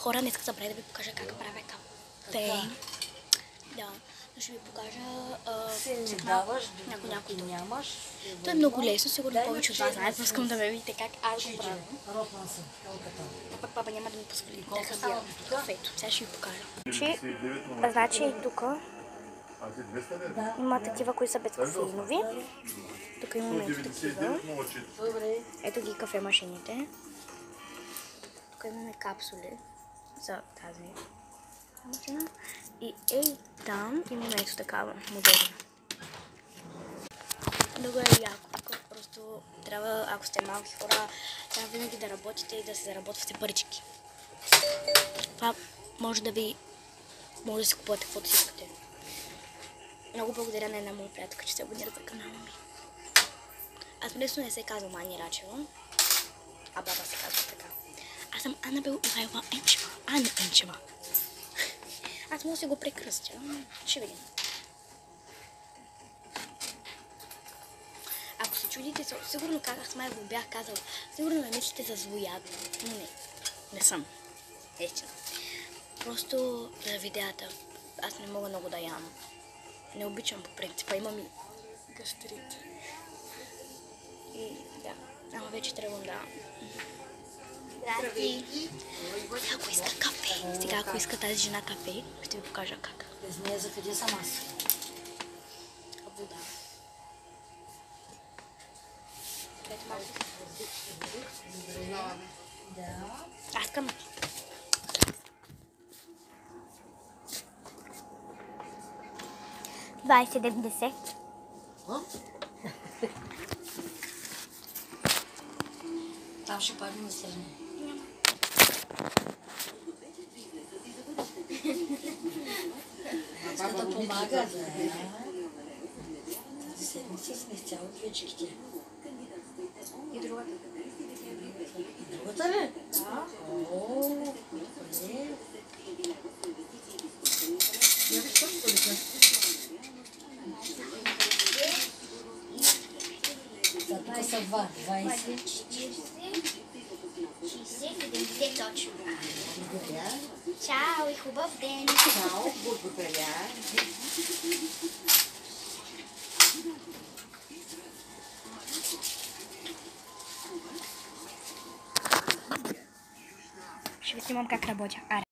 Хора, днес забравя да ви покажа как правя кафе. Да, ще ви покажа някой нямаш. То е много лесно, сигурно повече от вас знаят, но искам да ме видите как аз го правя. А пък папа няма да ми позволи да хабя кафето. Сега ще ви покажа. Значи тук има такива, които са безкофеинови. Тук имаме ето такива. Ето ги кафе машините. Тук имаме капсули за тази машина. И там имаме ето такава модерна. Много е яко. Просто трябва, ако сте малки хора, трябва винаги да работите и да се заработвате парички. Това може да си купувате каквото си искате. Много благодаря на една моя приятелка, че се абонира за канала ми. Аз лесно не се казвам Ани Рачева, а баба се казва така. Аз съм Анабел Ивайлова Енчева. Ани Енчева. Аз мога да си го прекръстя. Ще видим. Ако се чудите, сигурно как май го бях казала, сигурно ме мислите за злоядна. Но не съм. Естина. Просто за видеята. Аз не мога много да ям. Не обичам по принципа, имам и гастрит. И да, ама вече трябвам да... Здрасти! Ако иска кафе, сега ако иска тази жена кафе, ще ви покажа как. Без нея за къде съм аз? Вода. Ето малко. Да. Аз искам. $20.70. Там ще падне на страни. Баба помага. Тази седмица сме изцяло двечките. И другата. И другата ли? Да. О, добре. Тук са 2. 20. 60-70 точно. Благодаря. Чао и хубав ден! Чао, благодаря. Ще ви снимам как работя.